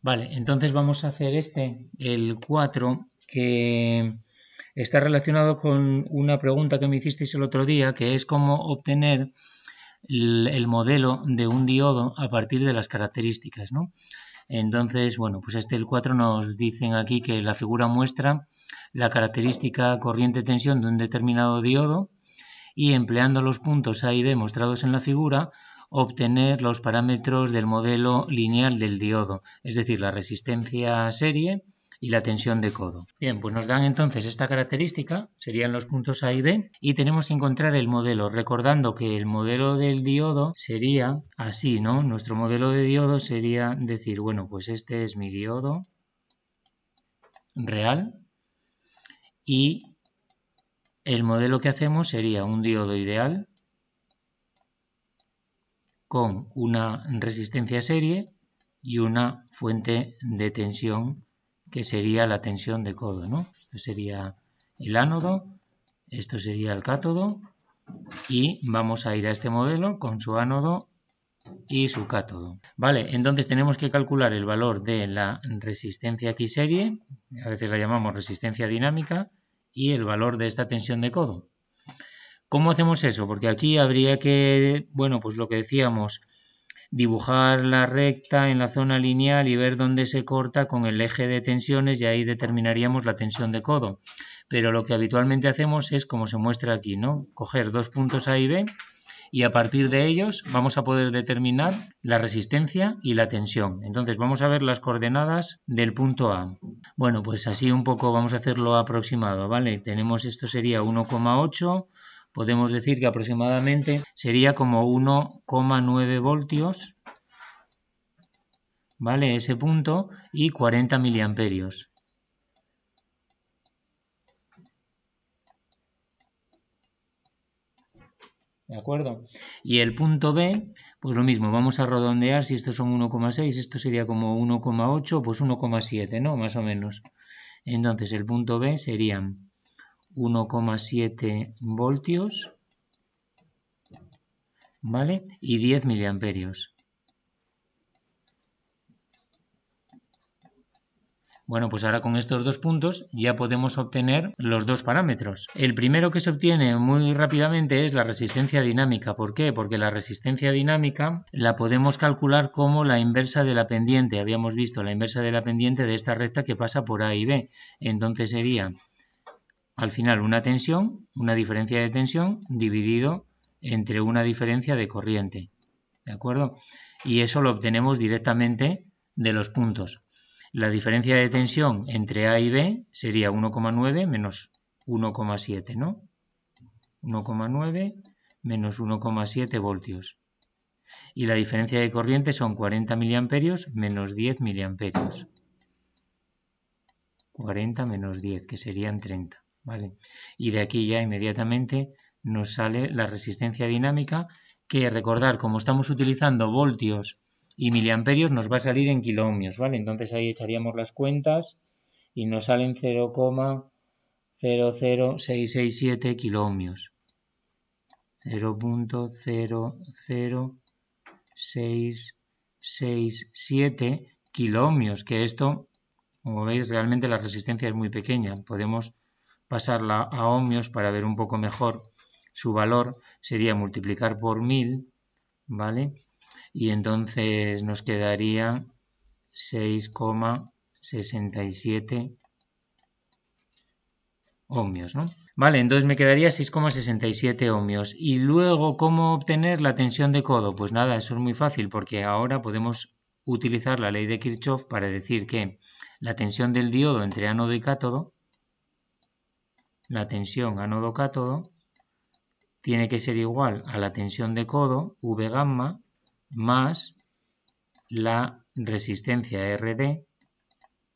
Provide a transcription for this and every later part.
Vale, entonces vamos a hacer el 4, que está relacionado con una pregunta que me hicisteis el otro día, que es cómo obtener el modelo de un diodo a partir de las características, ¿no? Entonces, bueno, pues el 4 nos dicen aquí que la figura muestra la característica corriente-tensión de un determinado diodo y empleando los puntos A y B mostrados en la figura, obtener los parámetros del modelo lineal del diodo, es decir, la resistencia serie y la tensión de codo. Bien, pues nos dan entonces esta característica, serían los puntos A y B, y tenemos que encontrar el modelo, recordando que el modelo del diodo sería así, ¿no? Nuestro modelo de diodo sería decir, bueno, pues este es mi diodo real y el modelo que hacemos sería un diodo ideal con una resistencia serie y una fuente de tensión que sería la tensión de codo, ¿no? Esto sería el ánodo, esto sería el cátodo y vamos a ir a este modelo con su ánodo y su cátodo. Vale, entonces tenemos que calcular el valor de la resistencia aquí serie, a veces la llamamos resistencia dinámica, y el valor de esta tensión de codo. ¿Cómo hacemos eso? Porque aquí habría que, bueno, pues lo que decíamos, dibujar la recta en la zona lineal y ver dónde se corta con el eje de tensiones y ahí determinaríamos la tensión de codo. Pero lo que habitualmente hacemos es, como se muestra aquí, ¿no? Coger dos puntos A y B y a partir de ellos vamos a poder determinar la resistencia y la tensión. Entonces vamos a ver las coordenadas del punto A. Bueno, pues así un poco vamos a hacerlo aproximado, ¿vale? Tenemos esto sería 1,8. Podemos decir que aproximadamente sería como 1,9 voltios, ¿vale? Ese punto y 40 miliamperios. ¿De acuerdo? Y el punto B, pues lo mismo, vamos a redondear, si estos son 1,6, esto sería como 1,8, pues 1,7, ¿no? Más o menos. Entonces el punto B serían 1,7 voltios, ¿vale? Y 10 miliamperios. Bueno, pues ahora con estos dos puntos ya podemos obtener los dos parámetros. El primero que se obtiene muy rápidamente es la resistencia dinámica. ¿Por qué? Porque la resistencia dinámica la podemos calcular como la inversa de la pendiente. Habíamos visto la inversa de la pendiente de esta recta que pasa por A y B. Entonces sería al final una tensión, una diferencia de tensión dividido entre una diferencia de corriente. ¿De acuerdo? Y eso lo obtenemos directamente de los puntos. La diferencia de tensión entre A y B sería 1,9 menos 1,7, ¿no? 1,9 menos 1,7 voltios. Y la diferencia de corriente son 40 miliamperios menos 10 miliamperios. 40 menos 10, que serían 30, ¿vale? Y de aquí ya inmediatamente nos sale la resistencia dinámica, que recordar, como estamos utilizando voltios y miliamperios, nos va a salir en kiloohmios, ¿vale? Entonces ahí echaríamos las cuentas y nos salen 0,00667 kiloohmios. 0,00667 kiloohmios, que esto, como veis, realmente la resistencia es muy pequeña. Podemos pasarla a ohmios para ver un poco mejor su valor. Sería multiplicar por 1000, ¿vale? Y entonces nos quedaría 6,67 ohmios, ¿no? Vale, entonces me quedaría 6,67 ohmios. Y luego, ¿cómo obtener la tensión de codo? Pues nada, eso es muy fácil, porque ahora podemos utilizar la ley de Kirchhoff para decir que la tensión del diodo entre ánodo y cátodo, la tensión ánodo-cátodo, tiene que ser igual a la tensión de codo, V gamma, más la resistencia RD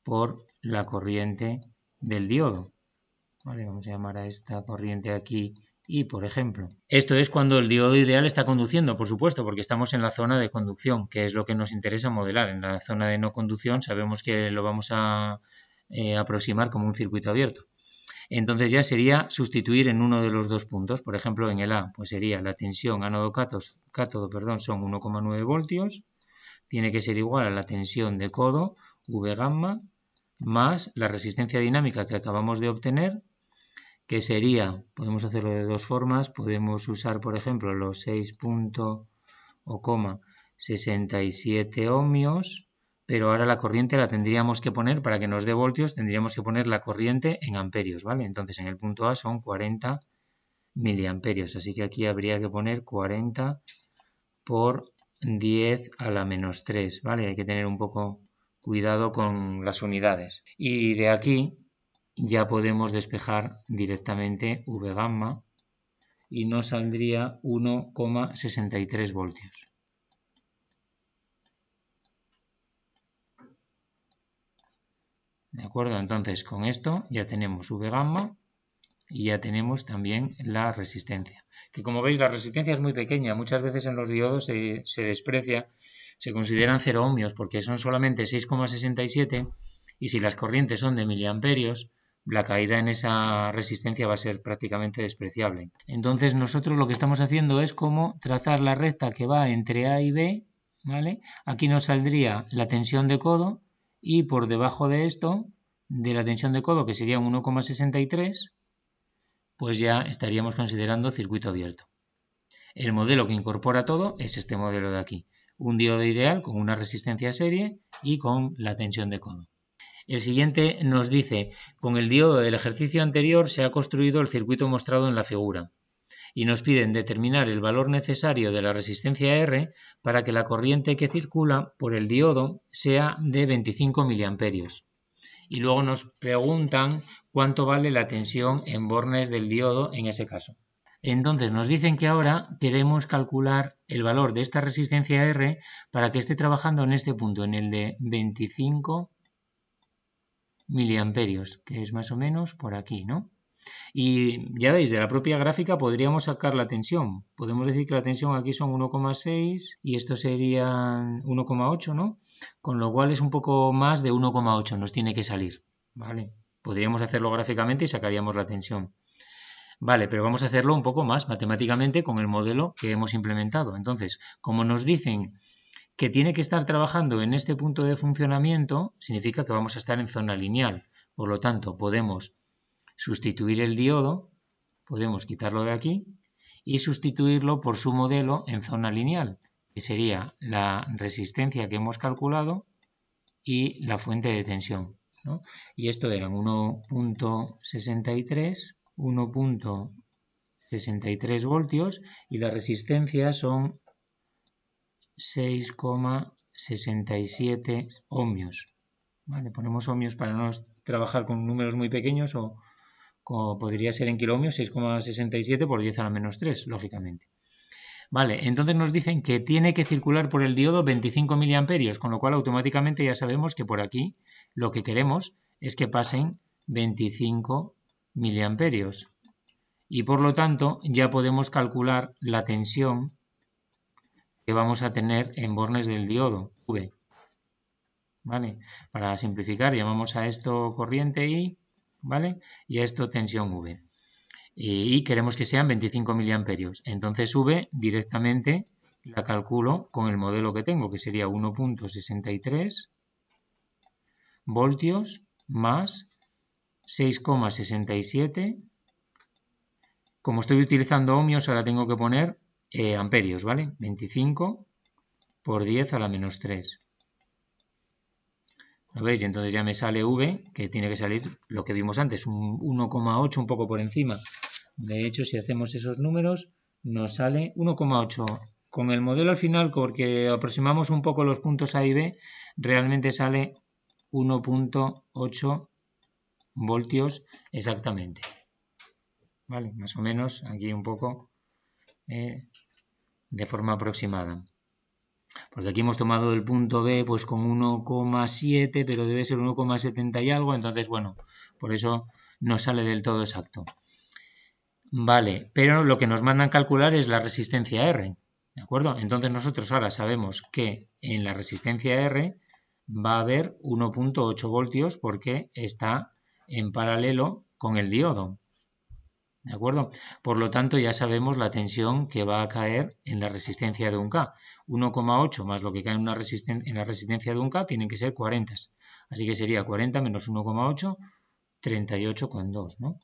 por la corriente del diodo. Vale, vamos a llamar a esta corriente aquí I, por ejemplo. Esto es cuando el diodo ideal está conduciendo, por supuesto, porque estamos en la zona de conducción, que es lo que nos interesa modelar. En la zona de no conducción sabemos que lo vamos a aproximar como un circuito abierto. Entonces ya sería sustituir en uno de los dos puntos. Por ejemplo, en el A, pues sería la tensión ánodo-cátodo, son 1,9 voltios, tiene que ser igual a la tensión de codo, V gamma, más la resistencia dinámica que acabamos de obtener, que sería, podemos hacerlo de dos formas, podemos usar por ejemplo los 6,67 ohmios, pero ahora la corriente la tendríamos que poner, para que nos dé voltios, tendríamos que poner la corriente en amperios, ¿vale? Entonces en el punto A son 40 miliamperios, así que aquí habría que poner 40 por 10 a la menos 3, ¿vale? Hay que tener un poco cuidado con las unidades. Y de aquí ya podemos despejar directamente V gamma y nos saldría 1,63 voltios. ¿De acuerdo? Entonces con esto ya tenemos V gamma y ya tenemos también la resistencia. Que como veis la resistencia es muy pequeña, muchas veces en los diodos se desprecia, se consideran 0 ohmios porque son solamente 6,67 y si las corrientes son de miliamperios, la caída en esa resistencia va a ser prácticamente despreciable. Entonces nosotros lo que estamos haciendo es como trazar la recta que va entre A y B, ¿vale? Aquí nos saldría la tensión de codo y por debajo de esto, de la tensión de codo, que sería 1,63, pues ya estaríamos considerando circuito abierto. El modelo que incorpora todo es este modelo de aquí. Un diodo ideal con una resistencia serie y con la tensión de codo. El siguiente nos dice, con el diodo del ejercicio anterior se ha construido el circuito mostrado en la figura y nos piden determinar el valor necesario de la resistencia R para que la corriente que circula por el diodo sea de 25 miliamperios. Y luego nos preguntan cuánto vale la tensión en bornes del diodo en ese caso. Entonces nos dicen que ahora queremos calcular el valor de esta resistencia R para que esté trabajando en este punto, en el de 25 miliamperios, que es más o menos por aquí, ¿no? Y ya veis, de la propia gráfica podríamos sacar la tensión. Podemos decir que la tensión aquí son 1,6 y esto serían 1,8, ¿no? Con lo cual es un poco más de 1,8, nos tiene que salir, ¿vale? Podríamos hacerlo gráficamente y sacaríamos la tensión. Vale, pero vamos a hacerlo un poco más matemáticamente con el modelo que hemos implementado. Entonces, como nos dicen que tiene que estar trabajando en este punto de funcionamiento, significa que vamos a estar en zona lineal. Por lo tanto, podemos sustituir el diodo, podemos quitarlo de aquí y sustituirlo por su modelo en zona lineal, que sería la resistencia que hemos calculado y la fuente de tensión, ¿no? Y esto eran 1,63 voltios y la resistencia son 6,67 ohmios. Vale, ponemos ohmios para no trabajar con números muy pequeños o como podría ser en kiloohmios, 6,67 por 10 a la menos 3, lógicamente. Vale, entonces nos dicen que tiene que circular por el diodo 25 miliamperios, con lo cual automáticamente ya sabemos que por aquí lo que queremos es que pasen 25 miliamperios. Y por lo tanto ya podemos calcular la tensión que vamos a tener en bornes del diodo, V. ¿Vale? Para simplificar, llamamos a esto corriente I, ¿vale? Y a esto tensión V. Y queremos que sean 25 miliamperios. Entonces V directamente la calculo con el modelo que tengo, que sería 1,63 voltios más 6,67. Como estoy utilizando ohmios, ahora tengo que poner amperios, ¿vale? 25 por 10 a la menos 3. ¿Lo veis? Y entonces ya me sale V, que tiene que salir lo que vimos antes, un 1,8 un poco por encima. De hecho, si hacemos esos números, nos sale 1,8. Con el modelo al final, porque aproximamos un poco los puntos A y B, realmente sale 1,8 voltios exactamente. ¿Vale? Más o menos, aquí un poco de forma aproximada. Porque aquí hemos tomado el punto B pues con 1,7, pero debe ser 1,70 y algo, entonces bueno, por eso no sale del todo exacto. Vale, pero lo que nos mandan calcular es la resistencia R, ¿de acuerdo? Entonces nosotros ahora sabemos que en la resistencia R va a haber 1,8 voltios porque está en paralelo con el diodo, ¿De acuerdo? Por lo tanto, ya sabemos la tensión que va a caer en la resistencia de un K. 1,8 más lo que cae en la resistencia de un K tienen que ser 40. Así que sería 40 menos 1,8, 38,2, ¿no?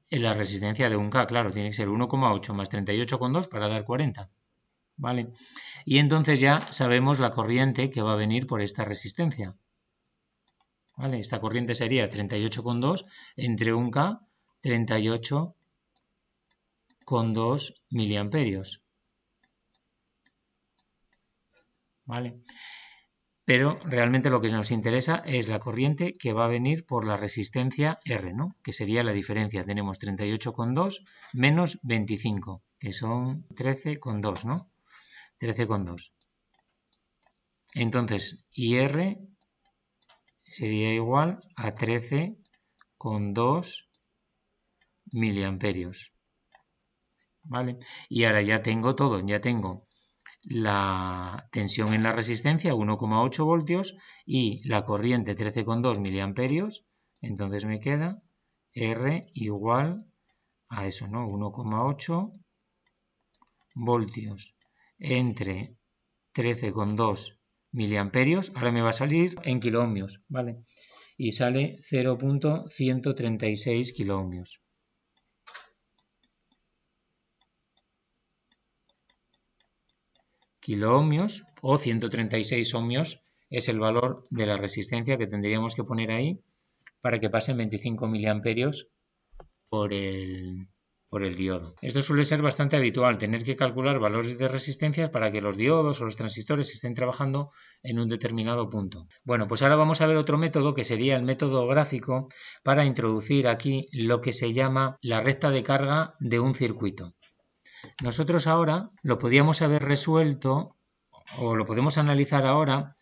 En la resistencia de un K, claro, tiene que ser 1,8 más 38,2 para dar 40. ¿Vale? Y entonces ya sabemos la corriente que va a venir por esta resistencia. ¿Vale? Esta corriente sería 38,2 entre 1K, 38,2 miliamperios. ¿Vale? Pero realmente lo que nos interesa es la corriente que va a venir por la resistencia R, ¿no? Que sería la diferencia. Tenemos 38,2 menos 25, que son 13,2, ¿no? 13,2. Entonces, IR sería igual a 13,2 miliamperios. ¿Vale? Y ahora ya tengo todo, ya tengo la tensión en la resistencia 1,8 voltios y la corriente 13,2 miliamperios. Entonces me queda R igual a eso, ¿no? 1,8 voltios entre 13,2 miliamperios. Ahora me va a salir en kiloohmios, ¿vale? Y sale 0,136 kiloohmios. Kiloohmios o 136 ohmios es el valor de la resistencia que tendríamos que poner ahí para que pasen 25 miliamperios por el diodo. Esto suele ser bastante habitual, tener que calcular valores de resistencias para que los diodos o los transistores estén trabajando en un determinado punto. Bueno, pues ahora vamos a ver otro método que sería el método gráfico para introducir aquí lo que se llama la recta de carga de un circuito. Nosotros ahora lo podíamos haber resuelto o lo podemos analizar ahora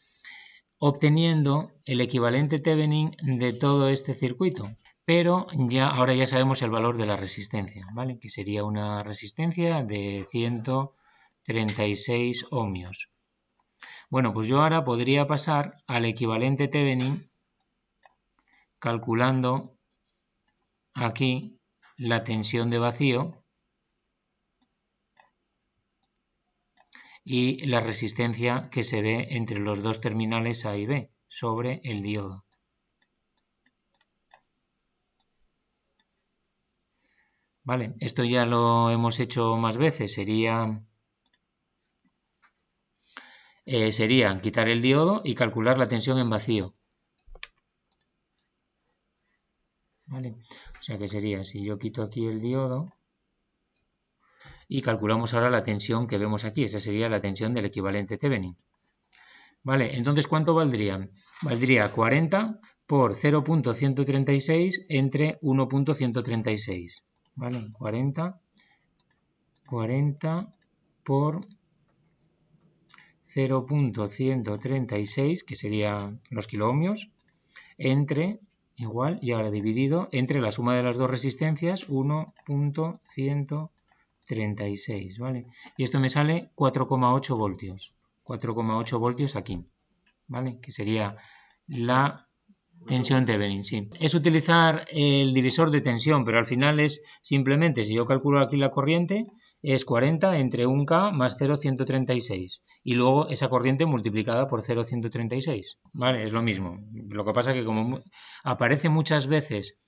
obteniendo el equivalente Thevenin de todo este circuito. Pero ahora ya sabemos el valor de la resistencia, ¿vale? Que sería una resistencia de 136 ohmios. Bueno, pues yo ahora podría pasar al equivalente Thevenin calculando aquí la tensión de vacío y la resistencia que se ve entre los dos terminales A y B sobre el diodo. Vale, esto ya lo hemos hecho más veces, sería quitar el diodo y calcular la tensión en vacío. ¿Vale? O sea que sería, si yo quito aquí el diodo y calculamos ahora la tensión que vemos aquí, esa sería la tensión del equivalente Thevenin. Vale, entonces ¿cuánto valdría? Valdría 40 por 0,136 entre 1,136. ¿Vale? 40 por 0,136, que serían los kiloohmios, entre, igual, y ahora dividido entre la suma de las dos resistencias, 1,136, ¿vale? Y esto me sale 4,8 voltios. 4,8 voltios aquí, ¿vale? Que sería la tensión Thevenin, sí. Es utilizar el divisor de tensión, pero al final es simplemente, si yo calculo aquí la corriente, es 40 entre 1K más 0,136 y luego esa corriente multiplicada por 0,136, ¿vale? Es lo mismo. Lo que pasa es que como aparece muchas veces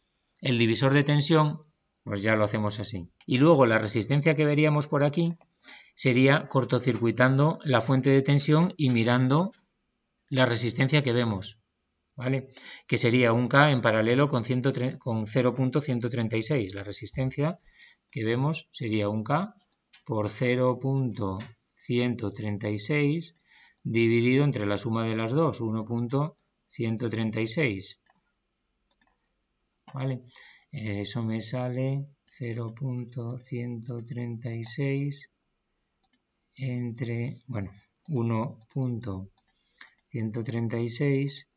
el divisor de tensión, pues ya lo hacemos así. Y luego la resistencia que veríamos por aquí sería cortocircuitando la fuente de tensión y mirando la resistencia que vemos, ¿vale? Que sería 1K en paralelo con 0,136. La resistencia que vemos sería 1K por 0,136 dividido entre la suma de las dos, 1,136. ¿Vale? Eso me sale 0,136 entre, bueno, 1,136,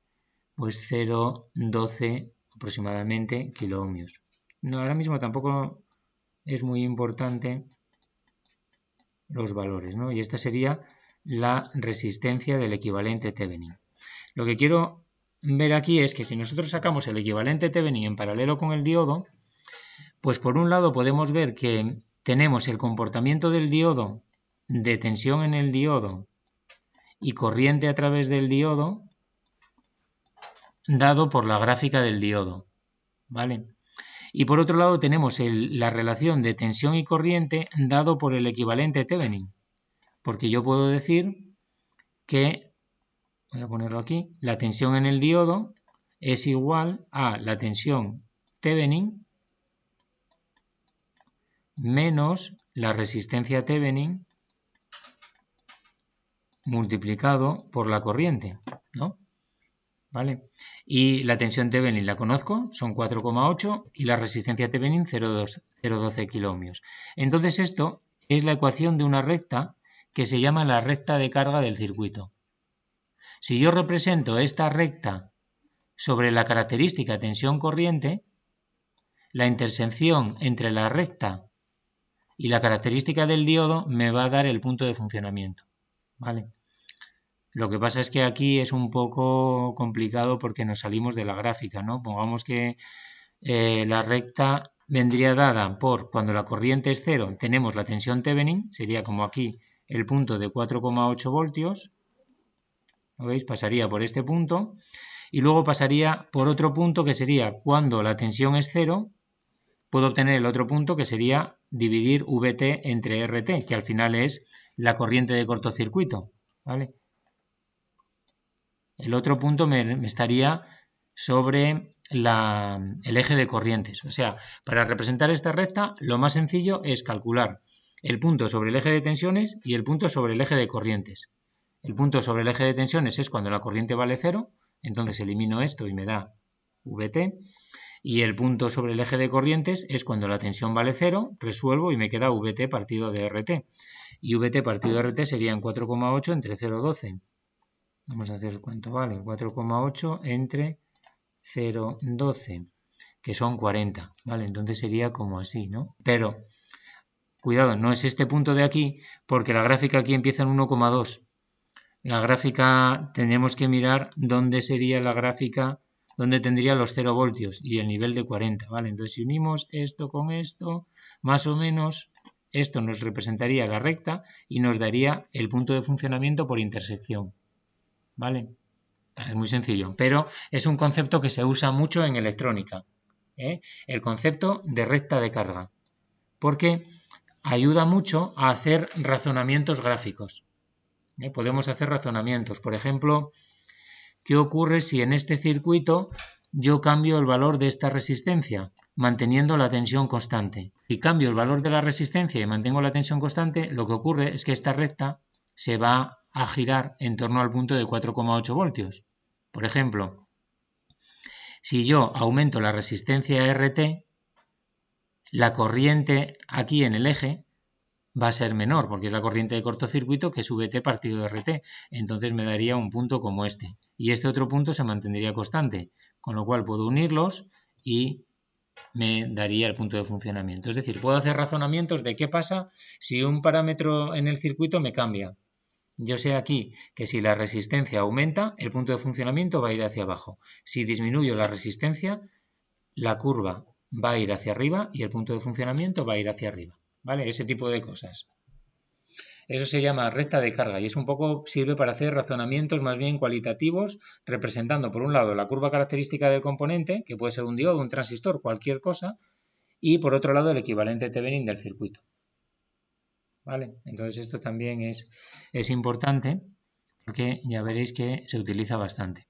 pues 0,12 aproximadamente kiloohmios. No, ahora mismo tampoco es muy importante los valores, ¿no? Y esta sería la resistencia del equivalente Thevenin. Lo que quiero ver aquí es que si nosotros sacamos el equivalente Thevenin en paralelo con el diodo, pues por un lado podemos ver que tenemos el comportamiento del diodo de tensión en el diodo y corriente a través del diodo dado por la gráfica del diodo, ¿vale? Y por otro lado tenemos la relación de tensión y corriente dado por el equivalente Thevenin, porque yo puedo decir que, voy a ponerlo aquí, la tensión en el diodo es igual a la tensión Thevenin menos la resistencia Thevenin multiplicado por la corriente, ¿no? ¿Vale? Y la tensión Thevenin la conozco, son 4,8 y la resistencia Thevenin 0,12 kiloohmios. Entonces esto es la ecuación de una recta que se llama la recta de carga del circuito. Si yo represento esta recta sobre la característica tensión-corriente, la intersección entre la recta y la característica del diodo me va a dar el punto de funcionamiento, ¿vale? Lo que pasa es que aquí es un poco complicado porque nos salimos de la gráfica, ¿no? Pongamos que la recta vendría dada por cuando la corriente es cero, tenemos la tensión Thevenin, sería como aquí el punto de 4,8 voltios, ¿lo veis? Pasaría por este punto y luego pasaría por otro punto que sería cuando la tensión es cero, puedo obtener el otro punto que sería dividir VT entre RT, que al final es la corriente de cortocircuito, ¿vale? El otro punto me estaría sobre el eje de corrientes. O sea, para representar esta recta, lo más sencillo es calcular el punto sobre el eje de tensiones y el punto sobre el eje de corrientes. El punto sobre el eje de tensiones es cuando la corriente vale 0, entonces elimino esto y me da VT. Y el punto sobre el eje de corrientes es cuando la tensión vale 0, resuelvo y me queda VT partido de RT. Y VT partido de RT serían 4,8 entre 0,12. Vamos a hacer cuánto vale. 4,8 entre 0,12, que son 40. ¿Vale? Entonces sería como así, ¿no? Pero, cuidado, no es este punto de aquí, porque la gráfica aquí empieza en 1,2. La gráfica, tenemos que mirar dónde sería la gráfica, dónde tendría los 0 voltios y el nivel de 40, ¿vale? Entonces, si unimos esto con esto, más o menos, esto nos representaría la recta y nos daría el punto de funcionamiento por intersección, ¿vale? Es muy sencillo, pero es un concepto que se usa mucho en electrónica, ¿eh? El concepto de recta de carga, porque ayuda mucho a hacer razonamientos gráficos. Podemos hacer razonamientos. Por ejemplo, ¿qué ocurre si en este circuito yo cambio el valor de esta resistencia, manteniendo la tensión constante? Si cambio el valor de la resistencia y mantengo la tensión constante, lo que ocurre es que esta recta se va a girar en torno al punto de 4,8 voltios. Por ejemplo, si yo aumento la resistencia RT, la corriente aquí en el eje va a ser menor, porque es la corriente de cortocircuito que es VT partido de RT. Entonces me daría un punto como este. Y este otro punto se mantendría constante, con lo cual puedo unirlos y me daría el punto de funcionamiento. Es decir, puedo hacer razonamientos de qué pasa si un parámetro en el circuito me cambia. Yo sé aquí que si la resistencia aumenta, el punto de funcionamiento va a ir hacia abajo. Si disminuyo la resistencia, la curva va a ir hacia arriba y el punto de funcionamiento va a ir hacia arriba. ¿Vale? Ese tipo de cosas. Eso se llama recta de carga y es un poco, sirve para hacer razonamientos más bien cualitativos, representando por un lado la curva característica del componente, que puede ser un diodo, un transistor, cualquier cosa, y por otro lado el equivalente Thevenin del circuito. ¿Vale? Entonces esto también es importante porque ya veréis que se utiliza bastante.